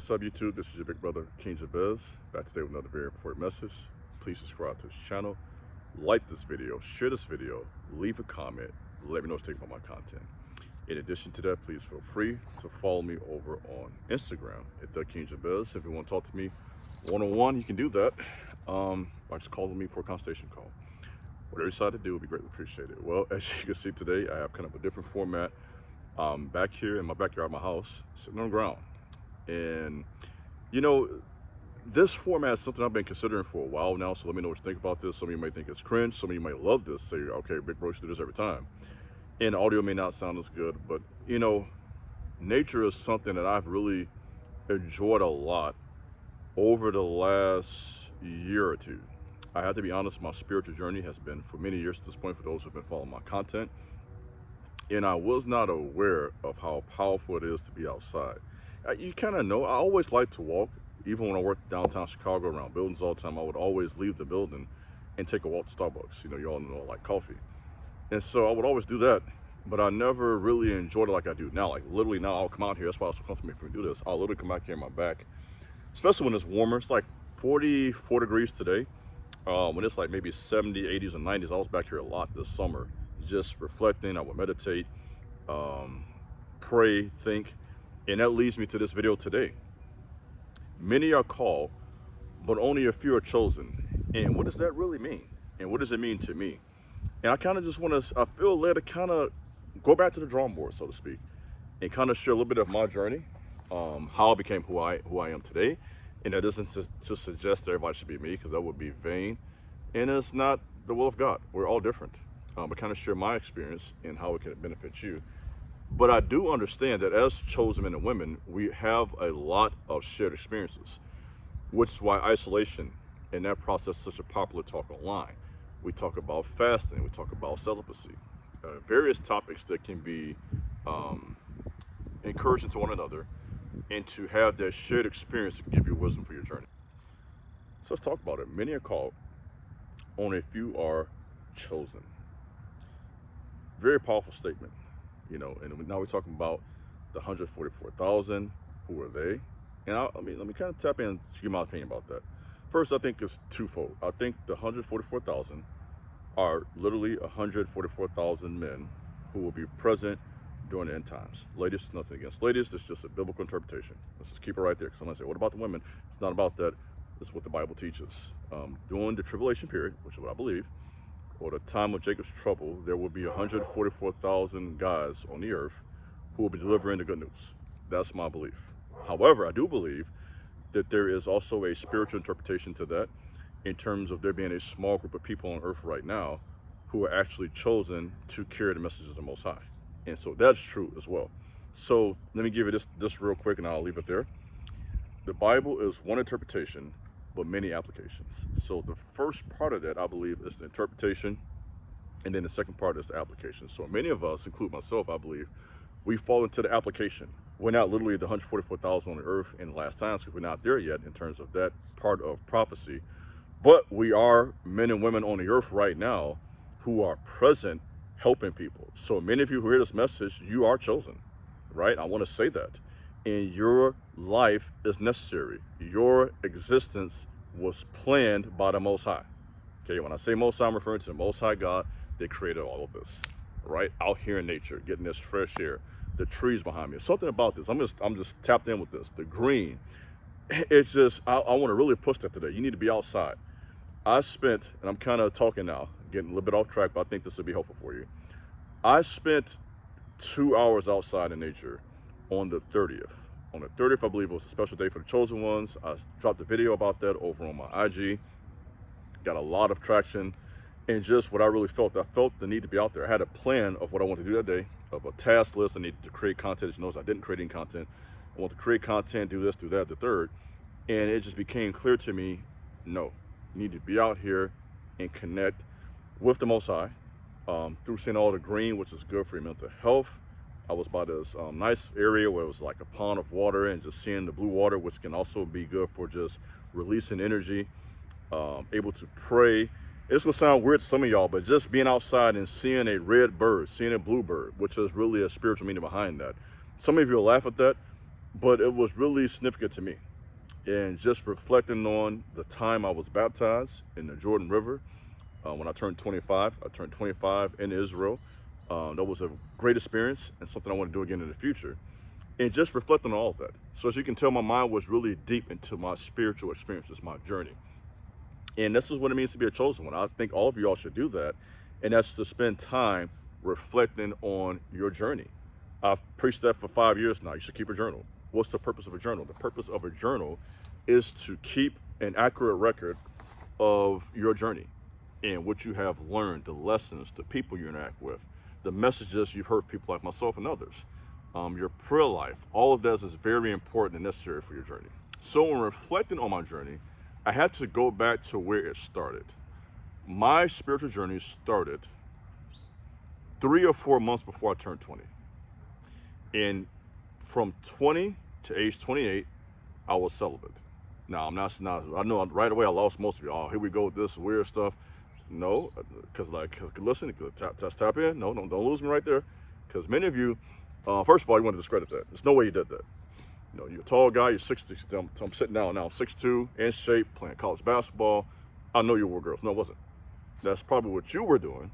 What's up, YouTube? This is your big brother, King Jabez, back today with another very important message. Please subscribe to this channel, like this video, share this video, leave a comment, let me know what you think about my content. In addition to that, please feel free to follow me over on Instagram at the King Jabez. If you want to talk to me one-on-one, you can do that by just calling me for a consultation call. Whatever you decide to do will be greatly appreciated. Well, as you can see today, I have kind of a different format. Back here in my backyard of my house, sitting on the ground. And, you know, this format is something I've been considering for a while now, so let me know what you think about this. Some of you may think it's cringe, some of you might love this, say, okay, big bro should do this every time. And audio may not sound as good, but, you know, nature is something that I've really enjoyed a lot over the last year or two. I have to be honest, my spiritual journey has been for many years at this point, for those who've been following my content. And I was not aware of how powerful it is to be outside. You kind of know, I always like to walk. Even when I worked downtown Chicago around buildings all the time, I would always leave the building and take a walk to Starbucks. You know, you all know I like coffee. And so I would always do that, but I never really enjoyed it like I do now. Like literally now I'll come out here, that's why it's so comfortable for me to do this. I'll literally come back here in my back, especially when it's warmer. It's like 44 degrees today. When it's like maybe 70, 80s, and 90s, I was back here a lot this summer, just reflecting. I would meditate, pray, think. And that leads me to this video today. Many are called, but only a few are chosen. And what does that really mean? And what does it mean to me? And I kind of just want to, I feel led to kind of go back to the drawing board, so to speak, and kind of share a little bit of my journey, how I became who I am today. And that isn't to suggest that everybody should be me, because that would be vain. And it's not the will of God. We're all different. But kind of share my experience and how it can benefit you. But I do understand that as chosen men and women, we have a lot of shared experiences, which is why isolation and that process is such a popular talk online. We talk about fasting, we talk about celibacy, various topics that can be encouraging to one another, and to have that shared experience to give you wisdom for your journey. So let's talk about it. Many are called, only a few are chosen. Very powerful statement. You know, and now we're talking about the 144,000. Who are they? And let me kind of tap in to give my opinion about that. First, I think it's twofold. I think the 144,000 are literally 144,000 men who will be present during the end times. Ladies, nothing against ladies. It's just a biblical interpretation. Let's just keep it right there. Because someone say, what about the women? It's not about that. It's what the Bible teaches. During the tribulation period, which is what I believe, or the time of Jacob's trouble, there will be 144,000 guys on the earth who will be delivering the good news. That's my belief. However, I do believe that there is also a spiritual interpretation to that, in terms of there being a small group of people on earth right now who are actually chosen to carry the messages of the Most High. And so that's true as well. So let me give you this real quick and I'll leave it there. The Bible is one interpretation, but many applications. So the first part of that, I believe, is the interpretation, and then the second part is the application. So many of us, include myself, I believe, we fall into the application. We're not literally the 144,000 on the earth in the last times, because we're not there yet in terms of that part of prophecy. But we are men and women on the earth right now who are present helping people. So many of you who hear this message, you are chosen, right? I want to say that. And your life is necessary. Your existence was planned by the Most High. Okay, when I say Most High, I'm referring to the Most High God that created all of this, right? Out here in nature, getting this fresh air, the trees behind me. Something about this, I'm just tapped in with this, the green. It's just, I want to really push that today. You need to be outside. I spent, and I'm kind of talking now, getting a little bit off track, but I think this will be helpful for you. I spent 2 hours outside in nature on the 30th. On the 30th, I believe it was a special day for the chosen ones. I dropped a video about that over on my IG. Got a lot of traction, and just what I really felt. I felt the need to be out there. I had a plan of what I wanted to do that day, of a task list. I needed to create content. As you notice, I didn't create any content. I want to create content, do this, do that, the third. And it just became clear to me, no, you need to be out here and connect with the Most High through seeing all the green, which is good for your mental health. I was by this nice area where it was like a pond of water, and just seeing the blue water, which can also be good for just releasing energy, able to pray. It's gonna sound weird to some of y'all, but just being outside and seeing a red bird, seeing a blue bird, which is really a spiritual meaning behind that. Some of you will laugh at that, but it was really significant to me. And just reflecting on the time I was baptized in the Jordan River when I turned 25. I turned 25 in Israel. That was a great experience and something I want to do again in the future. And just reflecting on all of that. So as you can tell, my mind was really deep into my spiritual experiences, my journey. And this is what it means to be a chosen one. I think all of you all should do that. And that's to spend time reflecting on your journey. I've preached that for 5 years now. You should keep a journal. What's the purpose of a journal? The purpose of a journal is to keep an accurate record of your journey and what you have learned, the lessons, the people you interact with, the messages you've heard people like myself and others, your prayer life. All of that is very important and necessary for your journey. So when reflecting on my journey, I had to go back to where it started. My spiritual journey started 3 or 4 months before I turned 20. And from 20 to age 28, I was celibate. Now, I'm not, I know right away I lost most of you. Oh, here we go with this weird stuff. No, because listen, tap in. No, don't lose me right there. Because many of you, first of all, you want to discredit that. There's no way you did that. You know, you're a tall guy, you're 6'2", I'm sitting down now, I'm 6'2", in shape, playing college basketball. I know you were girls. No, it wasn't. That's probably what you were doing.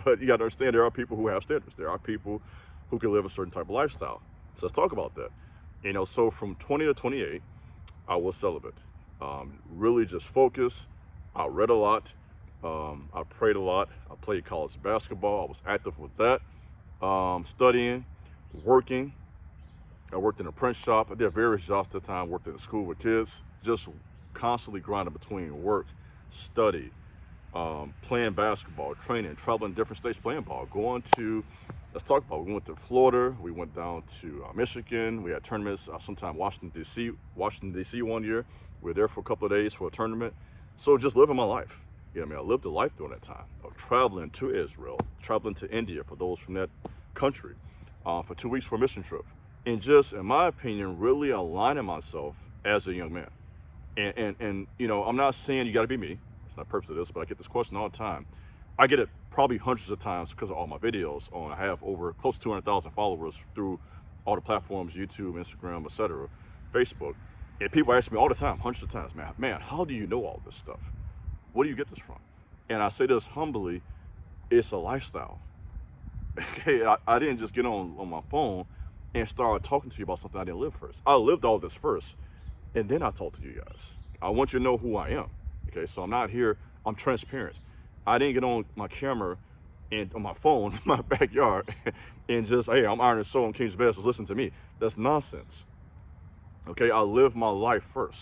But you got to understand there are people who have standards. There are people who can live a certain type of lifestyle. So let's talk about that. You know, so from 20 to 28, I was celibate. Really just focused. I read a lot. I prayed a lot. I played college basketball. I was active with that. Studying, working. I worked in a print shop. I did various jobs at the time. Worked in a school with kids. Just constantly grinding between work, study, playing basketball, training, traveling different states playing ball, going to, let's talk about it. We went to Florida. We went down to Michigan. We had tournaments, sometime Washington, D.C. one year. We were there for a couple of days for a tournament. So just living my life. You know what I mean? I lived a life during that time of traveling to Israel, traveling to India for those from that country for 2 weeks for a mission trip. And just, in my opinion, really aligning myself as a young man. And you know, I'm not saying you got to be me. It's not the purpose of this, but I get this question all the time. I get it probably hundreds of times because of all my videos. I have over close to 200,000 followers through all the platforms, YouTube, Instagram, etc., Facebook. And people ask me all the time, hundreds of times, man, how do you know all this stuff? Where do you get this from? And I say this humbly, it's a lifestyle. Okay, I didn't just get on my phone and start talking to you about something I didn't live first. I lived all this first, and then I talk to you guys. I want you to know who I am. Okay, so I'm not here, I'm transparent. I didn't get on my camera and on my phone in my backyard and just, hey, I'm Iron and Soul, I'm King's Best, so listen to me. That's nonsense. Okay, I live my life first.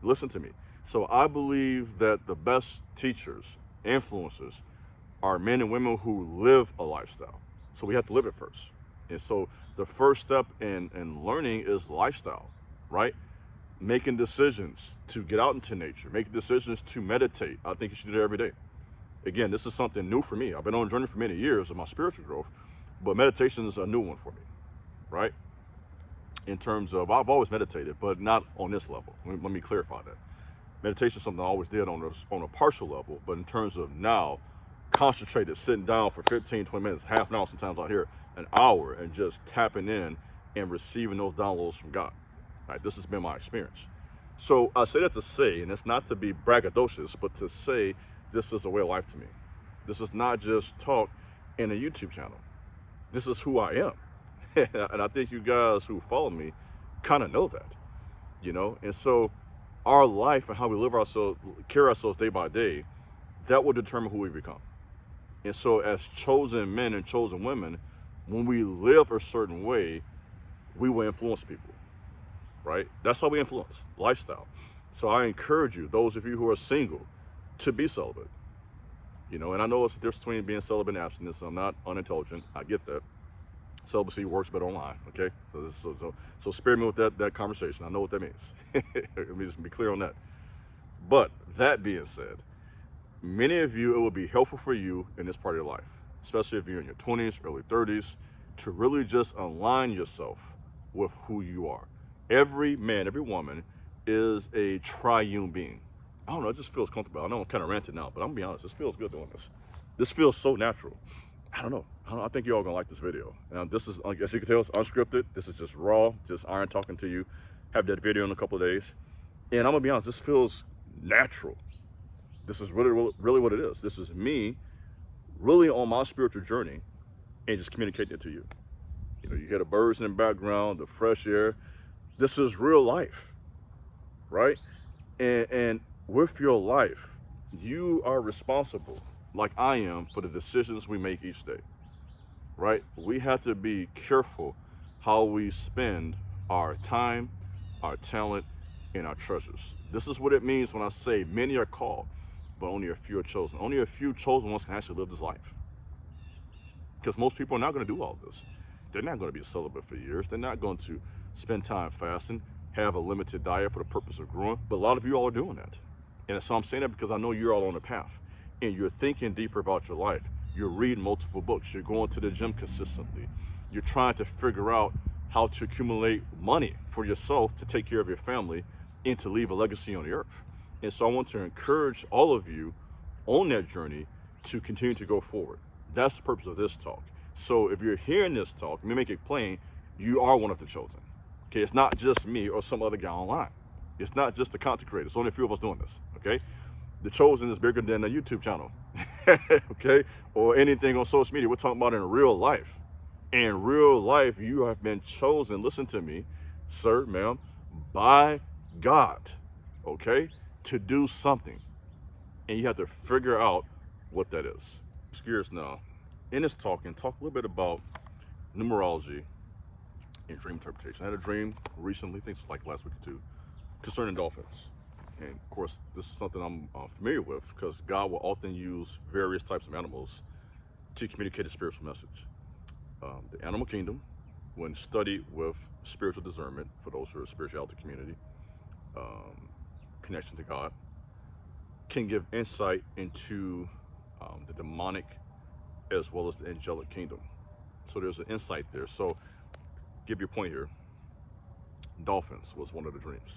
Listen to me. So I believe that the best teachers, influencers, are men and women who live a lifestyle. So we have to live it first. And so the first step in learning is lifestyle, right? Making decisions to get out into nature, making decisions to meditate. I think you should do that every day. Again, this is something new for me. I've been on a journey for many years of my spiritual growth, but meditation is a new one for me, right? In terms of, I've always meditated, but not on this level. Let me clarify that. Meditation is something I always did on a partial level, but in terms of now, concentrated, sitting down for 15, 20 minutes, half an hour sometimes out here, an hour, and just tapping in and receiving those downloads from God. All right, this has been my experience. So I say that to say, and it's not to be braggadocious, but to say this is a way of life to me. This is not just talk in a YouTube channel. This is who I am. And I think you guys who follow me kind of know that, you know? And so our life and how we live ourselves, carry ourselves day by day, that will determine who we become. And so as chosen men and chosen women, when we live a certain way, we will influence people, right? That's how we influence, lifestyle. So I encourage you, those of you who are single, to be celibate. You know, and I know it's the difference between being celibate and abstinence. I'm not unintelligent. I get that. Celibacy works better online, okay? So spare me with that conversation. I know what that means. Let me just be clear on that. But that being said, many of you, it will be helpful for you in this part of your life, especially if you're in your 20s, early 30s, to really just align yourself with who you are. Every man, every woman is a triune being. I don't know, it just feels comfortable. I know I'm kind of ranting now, but I'm gonna be honest, this feels good doing this. This feels so natural. I don't know. I think you all gonna like this video. Now, this is, as you can tell, it's unscripted. This is just raw, just Iron talking to you. Have that video in a couple of days. And I'm gonna be honest, this feels natural. This is really what it is. This is me really on my spiritual journey and just communicating it to you. You know, you hear the birds in the background, the fresh air. This is real life, right? And with your life, you are responsible, like I am, for the decisions we make each day, right? We have to be careful how we spend our time, our talent, and our treasures. This is what it means when I say many are called, but only a few are chosen. Only a few chosen ones can actually live this life. Because most people are not going to do all this. They're not going to be celibate for years. They're not going to spend time fasting, have a limited diet for the purpose of growing. But a lot of you all are doing that. And so I'm saying that because I know you're all on the path. And you're thinking deeper about your life. You're reading multiple books. You're going to the gym consistently. You're trying to figure out how to accumulate money for yourself to take care of your family and to leave a legacy on the earth. And so I want to encourage all of you on that journey to continue to go forward. That's the purpose of this talk. So if you're hearing this talk, let me make it plain, you are one of the chosen. Okay, it's not just me or some other guy online. It's not just the content creators. There's only a few of us doing this, okay? The chosen is bigger than a YouTube channel, okay? Or anything on social media. We're talking about in real life. In real life, you have been chosen, listen to me, sir, ma'am, by God, okay, to do something. And you have to figure out what that is. Switch gears now. In this talk a little bit about numerology and dream interpretation. I had a dream recently, I think it's like last week or two, concerning dolphins. And of course, this is something I'm familiar with because God will often use various types of animals to communicate a spiritual message. The animal kingdom, when studied with spiritual discernment, for those who are a spirituality community, connection to God, can give insight into the demonic as well as the angelic kingdom. So there's an insight there. So give you a point here. Dolphins was one of the dreams.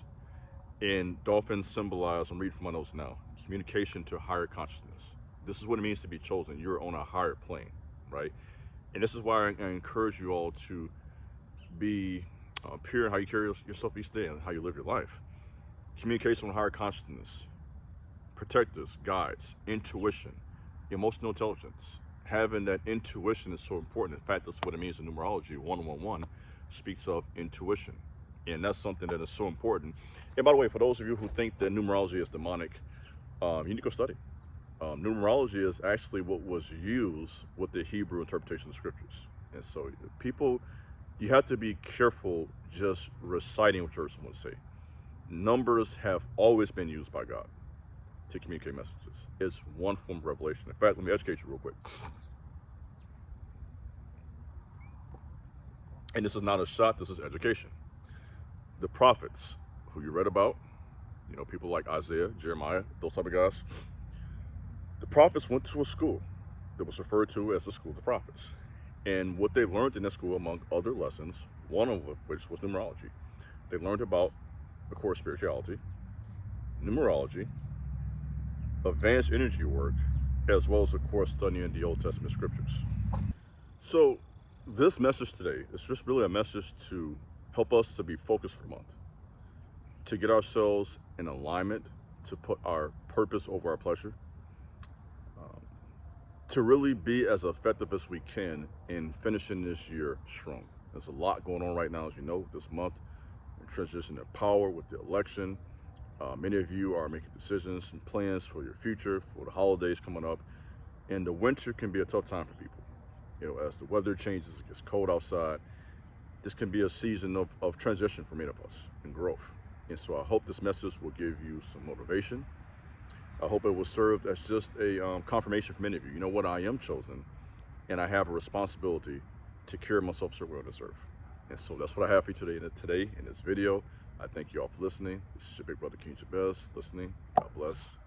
And dolphins symbolize, I'm reading from my notes now, communication to higher consciousness. This is what it means to be chosen. You're on a higher plane, right? And this is why I encourage you all to be pure in how you carry yourself each day and how you live your life. Communication with higher consciousness, protectors, guides, intuition, emotional intelligence. Having that intuition is so important. In fact, that's what it means in numerology. 111 speaks of intuition. And that's something that is so important. And by the way, for those of you who think that numerology is demonic, you need to go study. Numerology is actually what was used with the Hebrew interpretation of scriptures. And so people, you have to be careful just reciting what you're supposed to say. Numbers have always been used by God to communicate messages. It's one form of revelation. In fact, let me educate you real quick. And this is not a shot, this is education. The prophets who you read about, you know, people like Isaiah, Jeremiah, those type of guys, the prophets went to a school that was referred to as the school of the prophets. And what they learned in that school, among other lessons, one of which was numerology. They learned about, of course, spirituality, numerology, advanced energy work, as well as, of course, studying the Old Testament scriptures. So this message today is just really a message to help us to be focused for the month, to get ourselves in alignment, to put our purpose over our pleasure, to really be as effective as we can in finishing this year strong. There's a lot going on right now, as you know, this month, in transition to power with the election. Many of you are making decisions and plans for your future, for the holidays coming up. And the winter can be a tough time for people. You know, as the weather changes, it gets cold outside. This can be a season of transition for many of us and growth. And so I hope this message will give you some motivation. I hope it will serve as just a confirmation for many of you. You know what? I am chosen, and I have a responsibility to carry myself so well on this earth. And so that's what I have for you today in this video. I thank you all for listening. This is your big brother King Jabez listening. God bless.